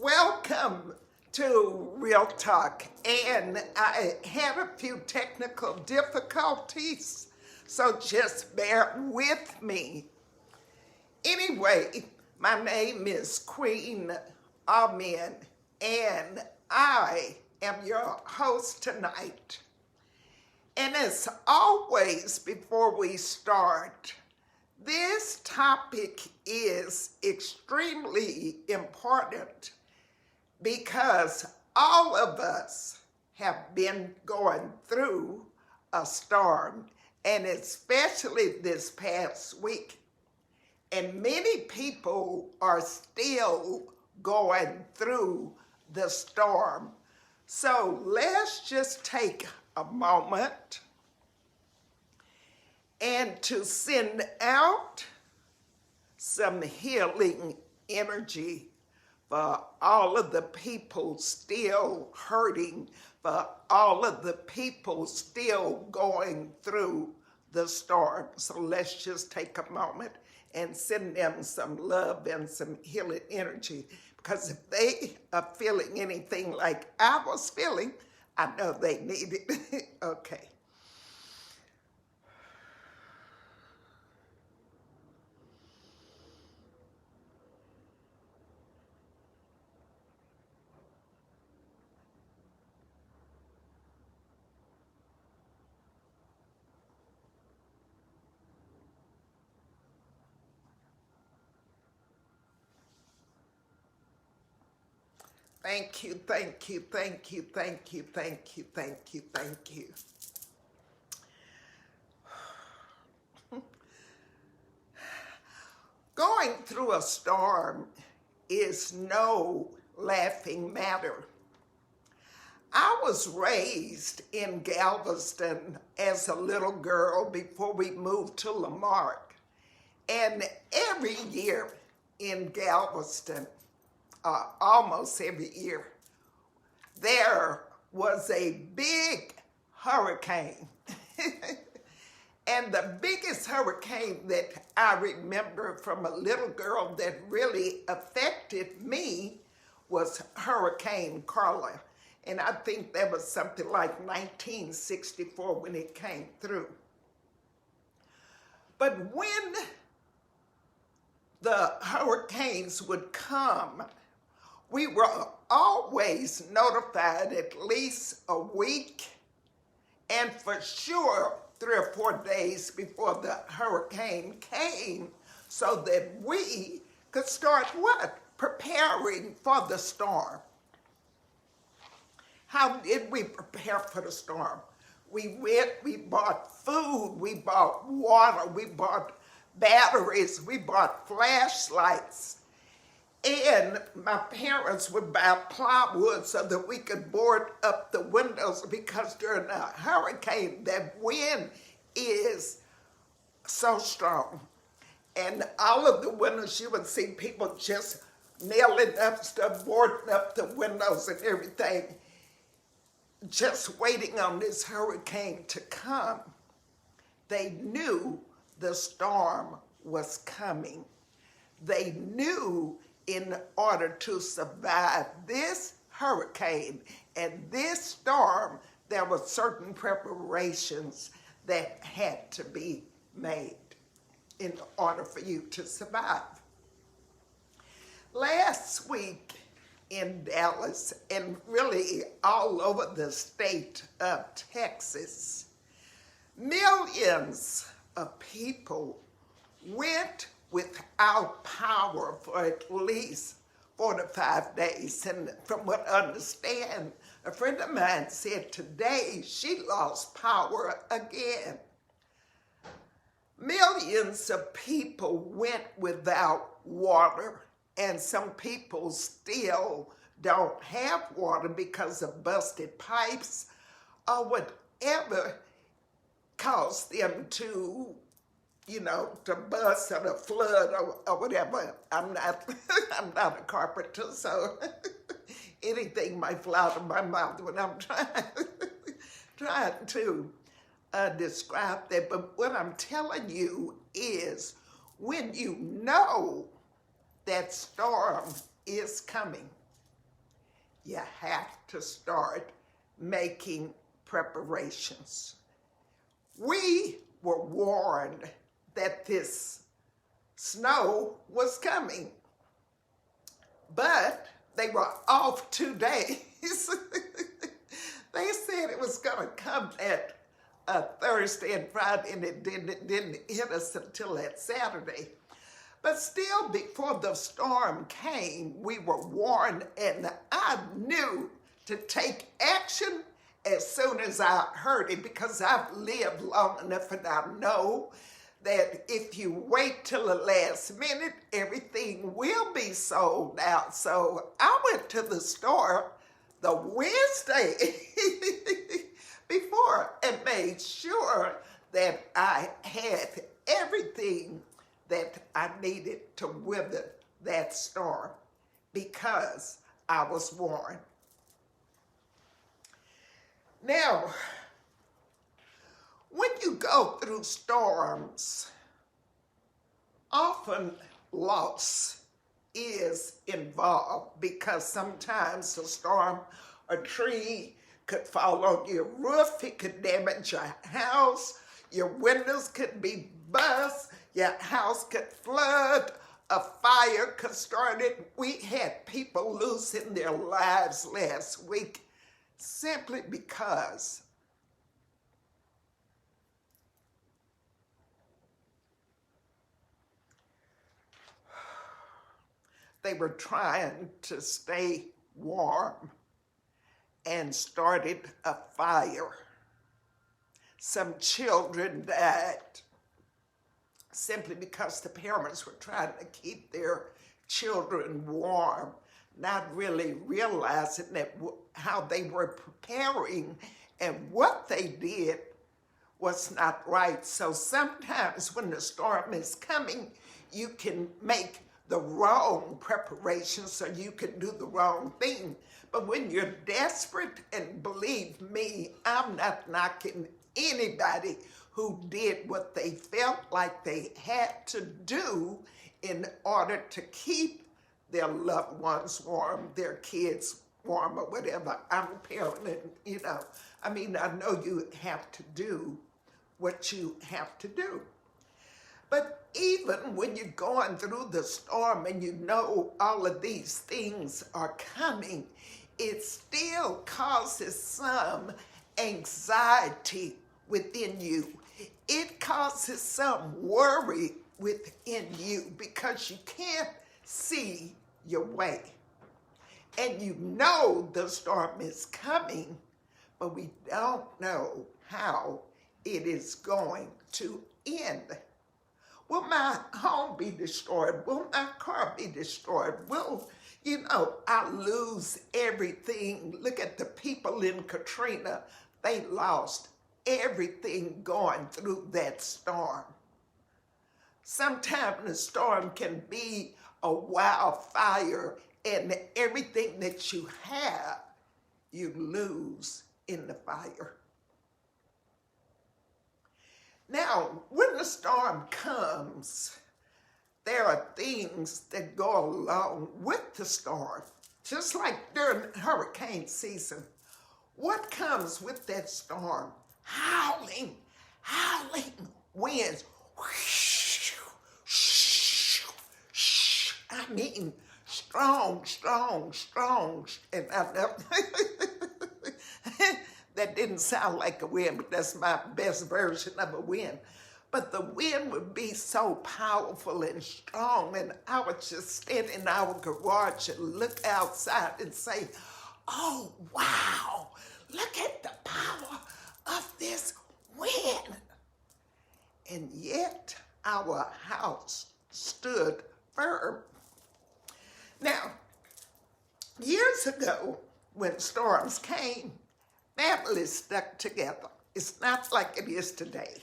Welcome to Real Talk, and I had a few technical difficulties, so just bear with me. Anyway, my name is Queen Amen, and I am your host tonight. And as always, before we start, this topic is extremely important because all of us have been going through a storm, and especially this past week. And many people are still going through the storm. So let's just take a moment and to send out some healing energy for all of the people still hurting, for all of the people still going through the storm. So let's just take a moment and send them some love and some healing energy, because if they are feeling anything like I was feeling, I know they need it. Okay. Thank you, thank you, thank you, thank you, thank you, thank you, thank you. Going through a storm is no laughing matter. I was raised in Galveston as a little girl before we moved to Lamarck. And every year in Galveston, almost every year, there was a big hurricane. And the biggest hurricane that I remember from a little girl that really affected me was Hurricane Carla. And I think that was something like 1964 when it came through. But when the hurricanes would come, we were always notified at least a week, and for sure 3 or 4 days before the hurricane came, so that we could start what? Preparing for the storm. How did we prepare for the storm? We bought food, we bought water, we bought batteries, we bought flashlights. And my parents would buy plywood so that we could board up the windows, because during a hurricane, that wind is so strong. And all of the windows, you would see people just nailing up stuff, boarding up the windows and everything, just waiting on this hurricane to come. They knew the storm was coming. They knew in order to survive this hurricane and this storm, there were certain preparations that had to be made in order for you to survive. Last week in Dallas, and really all over the state of Texas, millions of people went without power for at least 4 to 5 days. And from what I understand, a friend of mine said today she lost power again. Millions of people went without water, and some people still don't have water because of busted pipes or whatever caused them to to bust or to flood or whatever. I'm not a carpenter, so anything might fly out of my mouth when I'm trying to describe that. But what I'm telling you is, when you know that storm is coming, you have to start making preparations. We were warned that this snow was coming, but they were off 2 days. They said it was going to come that Thursday and Friday, and it didn't hit us until that Saturday. But still, before the storm came, we were warned, and I knew to take action as soon as I heard it, because I've lived long enough and I know that if you wait till the last minute, everything will be sold out. So I went to the store the Wednesday before and made sure that I had everything that I needed to weather that storm, because I was warned. Now, when you go through storms, often loss is involved, because sometimes a storm, a tree could fall on your roof, it could damage your house, your windows could be bust, your house could flood, a fire could start it. We had people losing their lives last week simply because they were trying to stay warm and started a fire. Some children died simply because the parents were trying to keep their children warm, not really realizing that how they were preparing and what they did was not right. So sometimes when the storm is coming, you can make the wrong preparation, so you can do the wrong thing. But when you're desperate, and believe me, I'm not knocking anybody who did what they felt like they had to do in order to keep their loved ones warm, their kids warm, or whatever. I'm a parent, and I know you have to do what you have to do. But even when you're going through the storm and you know all of these things are coming, it still causes some anxiety within you. It causes some worry within you, because you can't see your way. And you know the storm is coming, but we don't know how it is going to end. Will my home be destroyed? Will my car be destroyed? Will, I lose everything? Look at the people in Katrina. They lost everything going through that storm. Sometimes the storm can be a wildfire, and everything that you have, you lose in the fire. Now, when the storm comes, there are things that go along with the storm. Just like during hurricane season, what comes with that storm? Howling winds. I mean, strong. And that didn't sound like a wind, but that's my best version of a wind. But the wind would be so powerful and strong, and I would just stand in our garage and look outside and say, oh, wow, look at the power of this wind. And yet our house stood firm. Now, years ago, when storms came, families stuck together. It's not like it is today.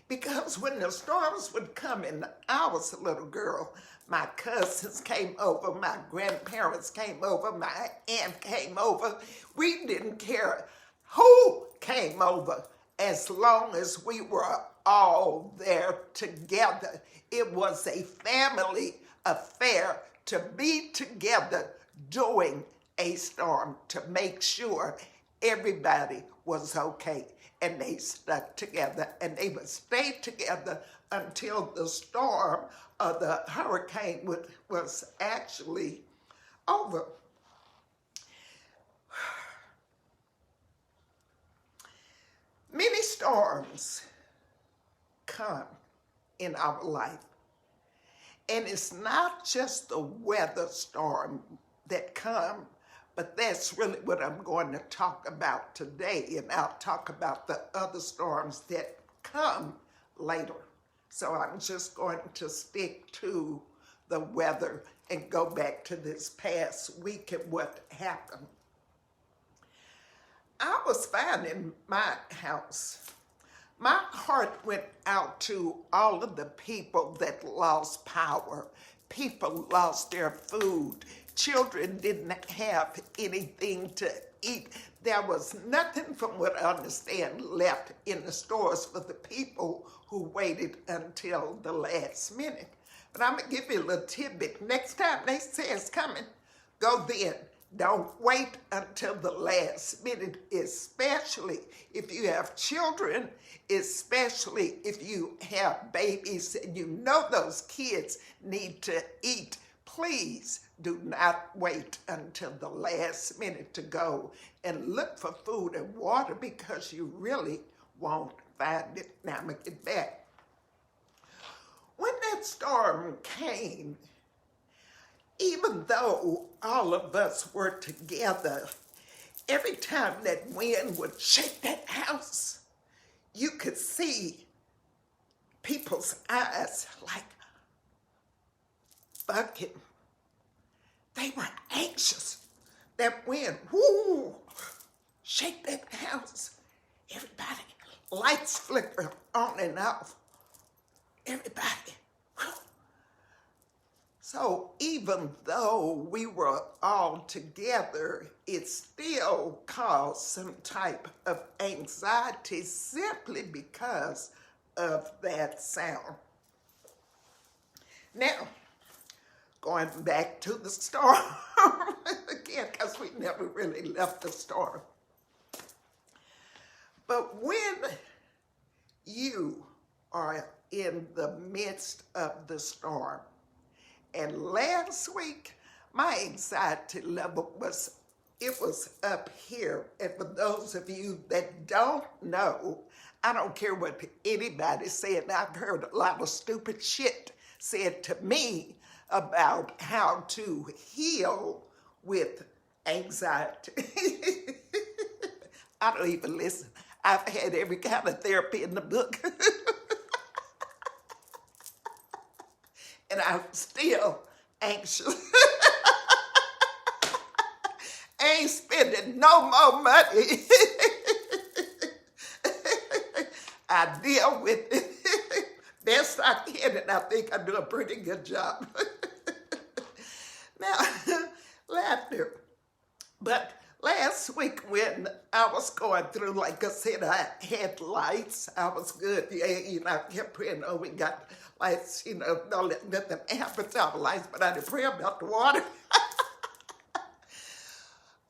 Because when the storms would come, and I was a little girl, my cousins came over, my grandparents came over, my aunt came over. We didn't care who came over as long as we were all there together. It was a family affair to be together doing a storm to make sure everybody was okay. And they stuck together, and they would stay together until the storm or the hurricane was actually over. Many storms come in our life. And it's not just the weather storm that come, but that's really what I'm going to talk about today. And I'll talk about the other storms that come later. So I'm just going to stick to the weather and go back to this past week and what happened. I was fine in my house. My heart went out to all of the people that lost power. People lost their food. Children didn't have anything to eat. There was nothing, from what I understand, left in the stores for the people who waited until the last minute. But I'm going to give you a little tidbit. Next time they say it's coming, go then. Don't wait until the last minute, especially if you have children, especially if you have babies and you know those kids need to eat. Please do not wait until the last minute to go and look for food and water, because you really won't find it. Now I'm going to get back. When that storm came, even though all of us were together, every time that wind would shake that house, you could see people's eyes like bucking. They were anxious. That wind, whoo, shake that house. Everybody, lights flicker on and off. Everybody, whew. So even though we were all together, it still caused some type of anxiety simply because of that sound. Now, going back to the storm again, because we never really left the storm. But when you are in the midst of the storm, and last week, my anxiety level was up here. And for those of you that don't know, I don't care what anybody said. I've heard a lot of stupid shit said to me about how to heal with anxiety. I don't even listen. I've had every kind of therapy in the book. And I'm still anxious. Ain't spending no more money. I deal with it best I can, and I think I do a pretty good job. Now, laughter. But last week when I was going through, like I said, I had lights. I was good. Yeah, I kept praying, oh, we got lights, don't let nothing happen to our lights, but I didn't pray about the water.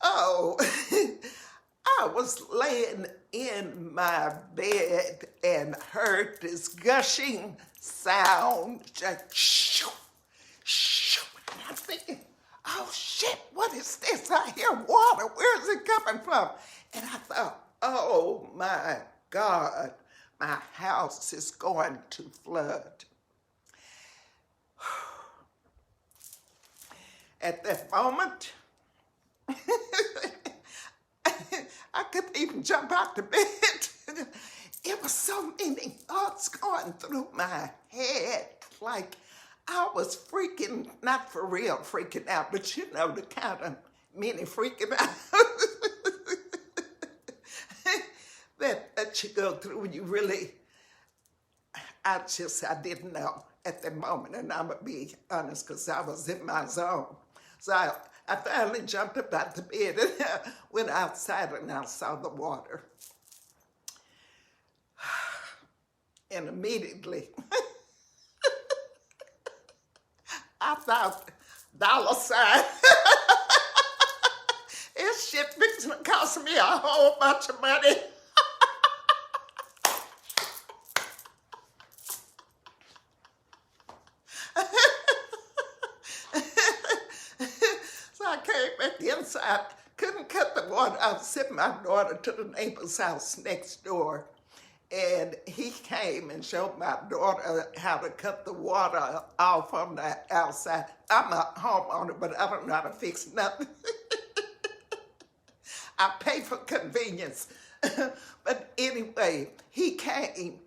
Oh, I was laying in my bed and heard this gushing sound, just shoo, shoo. And I'm thinking, oh shit, what is this? I hear water. Where is it coming from? And I thought, oh my God, my house is going to flood. At that moment, I couldn't even jump out the bed. It was so many thoughts going through my head, like I was freaking, not for real freaking out, but the kind of mini freaking out that you go through when you really, I didn't know at the moment, and I'm going to be honest, because I was in my zone. So I finally jumped up out the bed and went outside, and I saw the water. And immediately, I thought, $. shit fixing to cost me a whole bunch of money. So I came back inside, couldn't cut the water. I was sending my daughter to the neighbor's house next door. And he came and showed my daughter how to cut the water off on the outside. I'm a homeowner, but I don't know how to fix nothing. I pay for convenience. But anyway, he came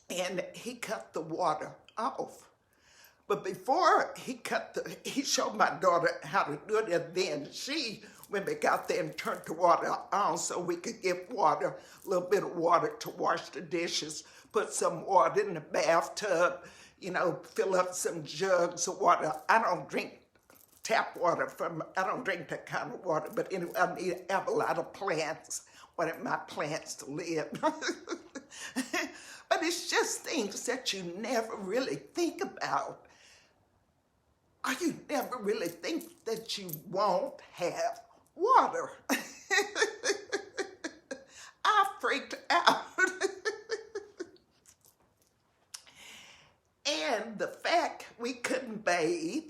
and he cut the water off. But before he showed my daughter how to do it, and then she went back out there and turned the water on so we could get water, a little bit of water to wash the dishes, put some water in the bathtub, fill up some jugs of water. I don't drink tap water I don't drink that kind of water, but anyway, I need to have a lot of plants. I want my plants to live. But it's just things that you never really think about. Or you never really think that you won't have water. I freaked out. And the fact we couldn't bathe,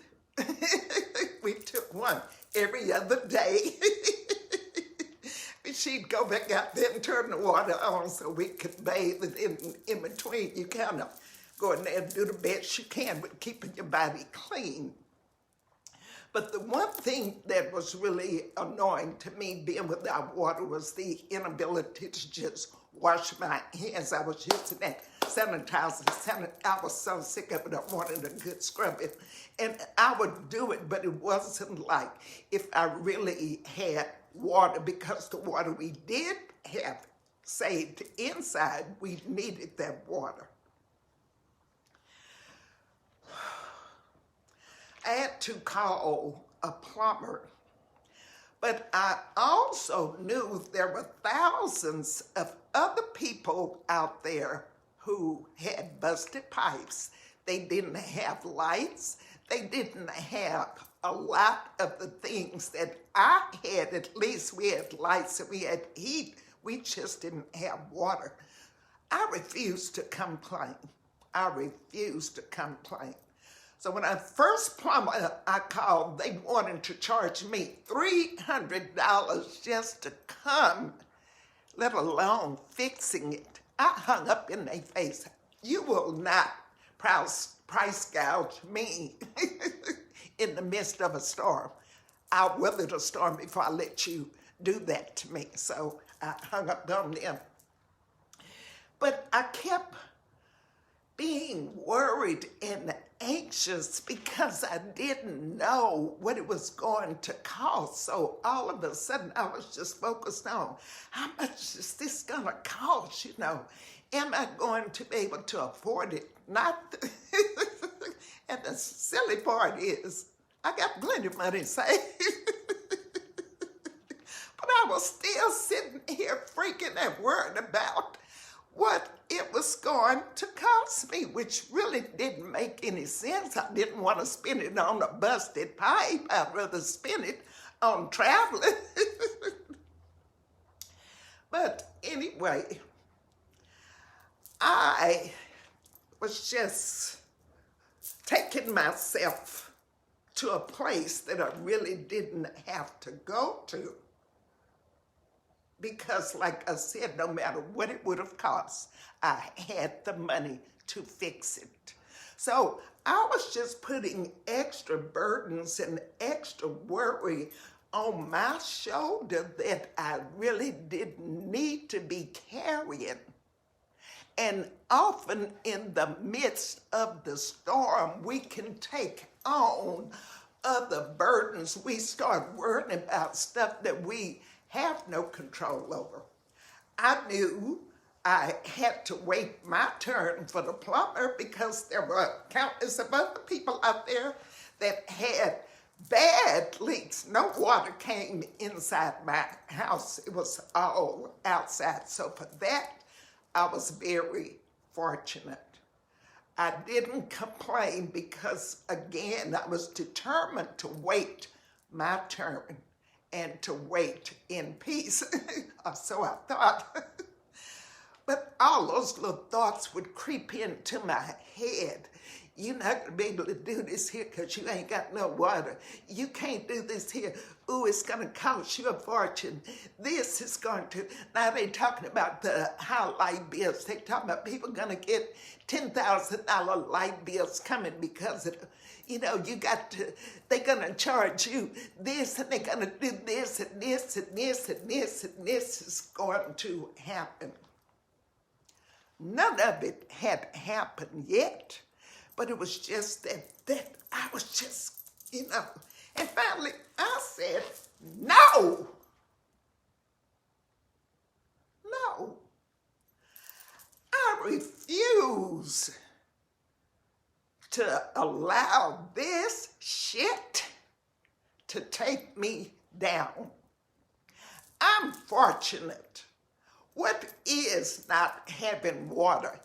we took one every other day. She'd go back out there and turn the water on so we could bathe. And in between, you kind of go in there and do the best you can with keeping your body clean. But the one thing that was really annoying to me being without water was the inability to just wash my hands. I was using that sanitizer. I was so sick of it, I wanted a good scrubbing. And I would do it, but it wasn't like if I really had water, because the water we did have saved inside, we needed that water. I had to call a plumber, but I also knew there were thousands of other people out there who had busted pipes. They didn't have lights. They didn't have a lot of the things that I had. At least we had lights and we had heat. We just didn't have water. I refused to complain. I refused to complain. So when I first plumber I called, they wanted to charge me $300 just to come, let alone fixing it. I hung up in their face. You will not price gouge me in the midst of a storm. I'll weather the storm before I let you do that to me. So I hung up on them. But I kept being worried and anxious because I didn't know what it was going to cost. So all of a sudden I was just focused on how much is this going to cost, Am I going to be able to afford it? Not. And the silly part is I got plenty of money saved. But I was still sitting here freaking and worried about what it was going to cost me, which really didn't make any sense. I didn't want to spend it on a busted pipe. I'd rather spend it on traveling. But anyway, I was just taking myself to a place that I really didn't have to go to. Because like I said, no matter what it would have cost, I had the money to fix it. So I was just putting extra burdens and extra worry on my shoulder that I really didn't need to be carrying. And often in the midst of the storm, we can take on other burdens. We start worrying about stuff that we have no control over. I knew I had to wait my turn for the plumber because there were countless of other people out there that had bad leaks. No water came inside my house. It was all outside. So for that, I was very fortunate. I didn't complain because, again, I was determined to wait my turn. and to wait in peace. Or so I thought. But all those little thoughts would creep into my head. You're not going to be able to do this here because you ain't got no water. You can't do this here. Ooh, it's going to cost you a fortune. This is going to... Now, they talking about the high light bills. They talking about people going to get $10,000 light bills coming because of... You know, you got to... They're going to charge you this, and they're going to do this, and this, and this, and this, and this is going to happen. None of it had happened yet. But it was just that I was just, you know. And finally, I said, no. No. I refuse to allow this shit to take me down. I'm fortunate. What is not having water?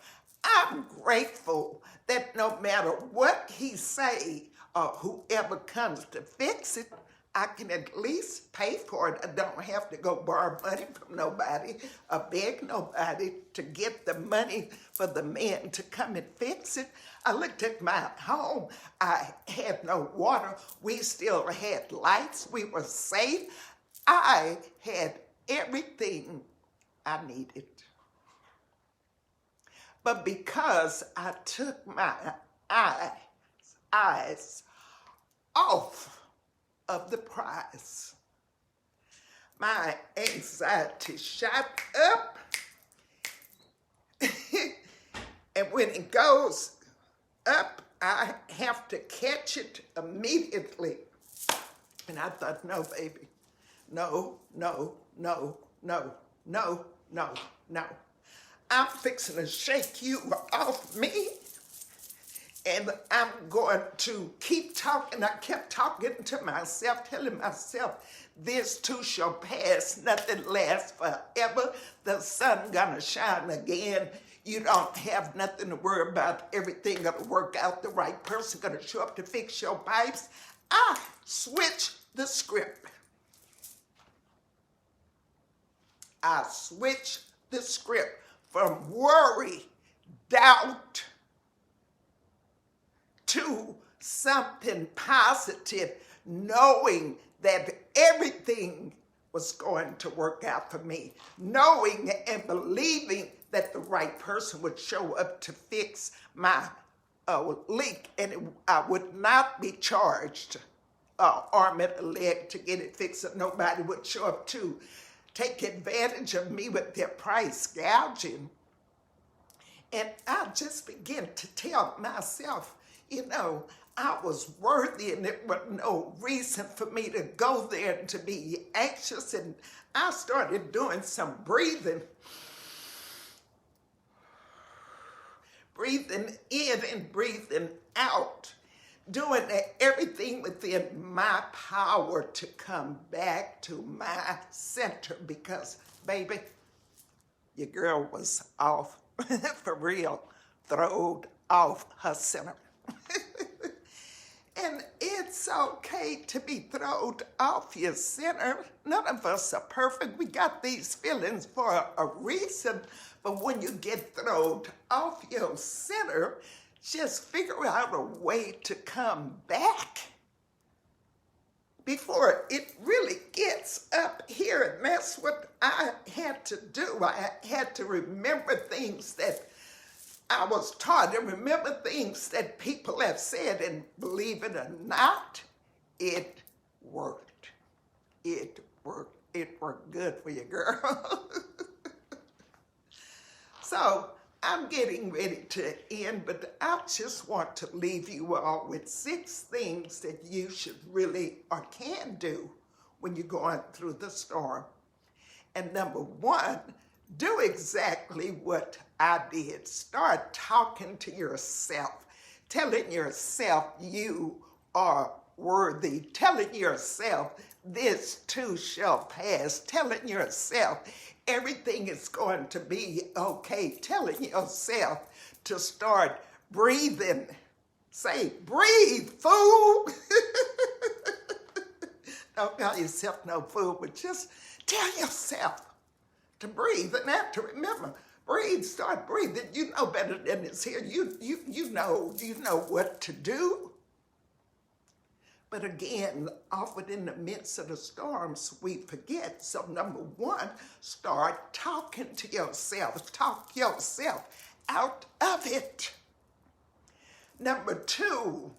I'm grateful that no matter what he say or whoever comes to fix it, I can at least pay for it. I don't have to go borrow money from nobody or beg nobody to get the money for the man to come and fix it. I looked at my home. I had no water. We still had lights. We were safe. I had everything I needed. But because I took my eyes off of the prize, my anxiety shot up. And when it goes up, I have to catch it immediately. And I thought, no, baby, no, no, no, no, no, no, no. I'm fixing to shake you off me, and I'm going to keep talking. I kept talking to myself, telling myself, this too shall pass. Nothing lasts forever. The sun gonna shine again. You don't have nothing to worry about. Everything gonna work out. The right person gonna show up to fix your pipes. I switched the script. I switched the script. From worry, doubt, to something positive, knowing that everything was going to work out for me, knowing and believing that the right person would show up to fix my leak, and I would not be charged arm and a leg to get it fixed, and nobody would show up to take advantage of me with their price gouging. And I just began to tell myself, you know, I was worthy and there was no reason for me to go there and to be anxious. And I started doing some breathing. Breathing in and breathing out. Doing everything within my power to come back to my center because, baby, your girl was off, for real, thrown off her center. And it's okay to be thrown off your center. None of us are perfect. We got these feelings for a reason, but when you get thrown off your center, just figure out a way to come back before it really gets up here. And that's what I had to do. I had to remember things that I was taught and remember things that people have said, and believe it or not, it worked. It worked. It worked good for you, girl. So, I'm getting ready to end, but I just want to leave you all with 6 things that you should really or can do when you're going through the storm. And number 1, do exactly what I did. Start talking to yourself, telling yourself you are worthy, telling yourself this too shall pass, telling yourself everything is going to be okay, telling yourself to start breathing. Say, breathe, fool. Don't call yourself no fool, but just tell yourself to breathe and have to remember. Breathe, start breathing. You know better than this here. You know what to do. But again, often in the midst of the storms, we forget. So number one, start talking to yourself. Talk yourself out of it. Number two,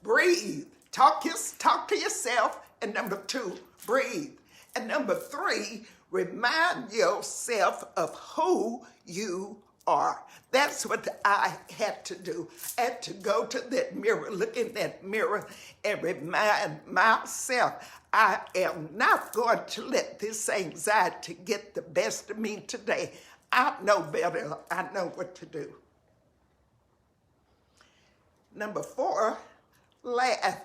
breathe. Talk to yourself. And number two, breathe. And number three, remind yourself of who you are. That's what I had to do. I had to go to that mirror, look in that mirror, and remind myself, I am not going to let this anxiety get the best of me today. I know better. I know what to do. Number four, laugh.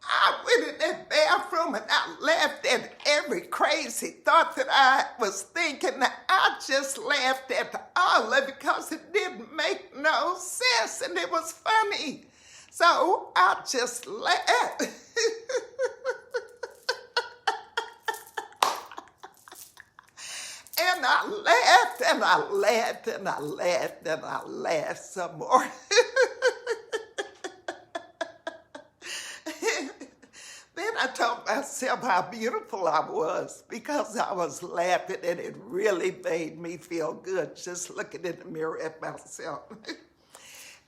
I went in that bathroom and I laughed at every crazy thought that I was thinking. I just laughed at all of it because it didn't make no sense and it was funny. So I just laughed. And I laughed and I laughed and I laughed and I laughed some more. I told myself how beautiful I was because I was laughing and it really made me feel good just looking in the mirror at myself.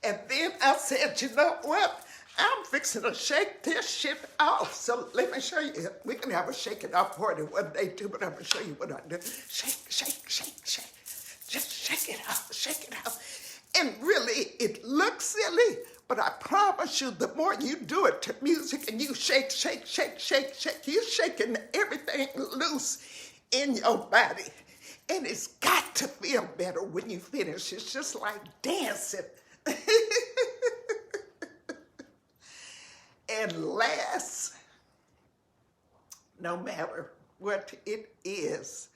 And then I said, you know what? I'm fixing to shake this shit off. So let me show you. We can have a shake it off party one day too, but I'm going to show you what I do. Shake, shake, shake, shake. Just shake it off, shake it off. And really, it looks silly, but I promise you, the more you do it to music and you shake, shake, shake, shake, shake, you're shaking everything loose in your body. And it's got to feel better when you finish. It's just like dancing. And last, no matter what it is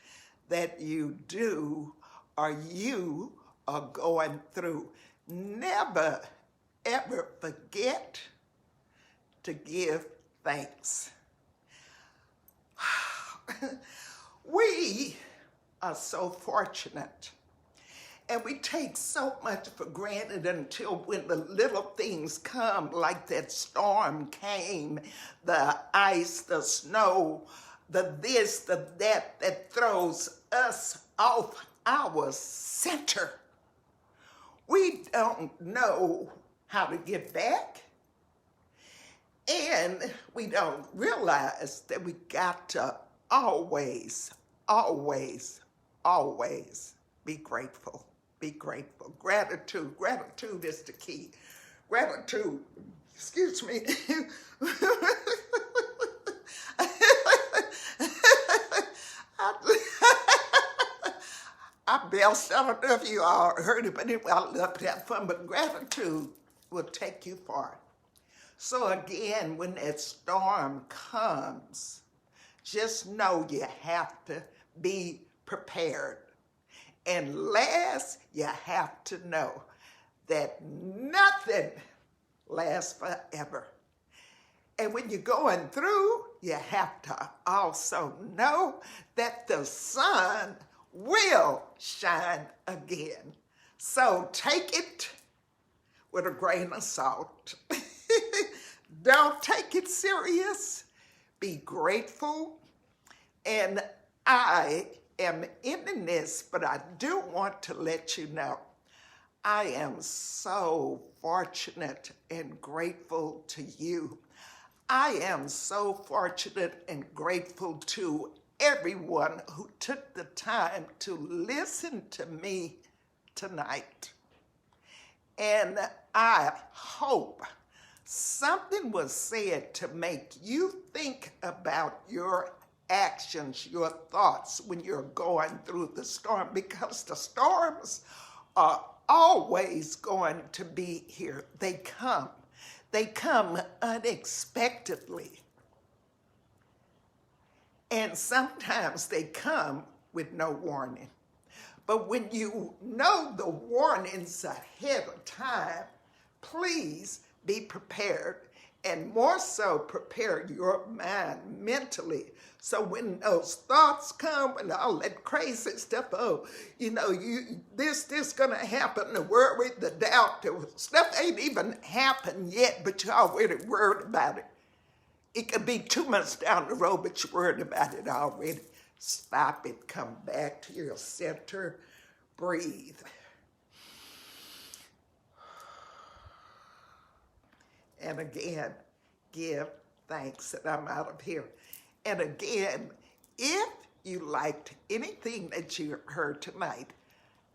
that you do or you are going through, never ever forget to give thanks. We are so fortunate, and we take so much for granted until when the little things come, like that storm came, the ice, the snow, the this, the that throws us off our center. We don't know how to get back. And we don't realize that we got to always, always, always be grateful. Be grateful. Gratitude. Gratitude is the key. Gratitude. Excuse me. I belched. I don't know if you all heard it, but I love to have fun. But gratitude will take you far. So again, when that storm comes, just know you have to be prepared. And last, you have to know that nothing lasts forever. And when you're going through, you have to also know that the sun will shine again. So take it with a grain of salt. Don't take it serious. Be grateful. And I am ending this, but I do want to let you know I am so fortunate and grateful to you. I am so fortunate and grateful to everyone who took the time to listen to me tonight. And I hope something was said to make you think about your actions, your thoughts when you're going through the storm, because the storms are always going to be here. They come unexpectedly. And sometimes they come with no warning. But when you know the warnings ahead of time, please be prepared and more so prepare your mind mentally. So when those thoughts come and all that crazy stuff, oh, this gonna happen, the worry, the doubt, the stuff ain't even happened yet, but you're already worried about it. It could be 2 months down the road, but you're worried about it already. Stop it, come back to your center, breathe. And again, give thanks that I'm out of here. And again, if you liked anything that you heard tonight,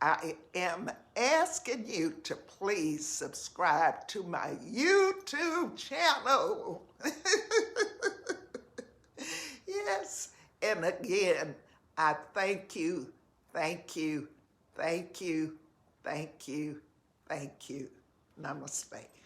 I am asking you to please subscribe to my YouTube channel. Yes, and again, I thank you, thank you, thank you, thank you, thank you. Namaste.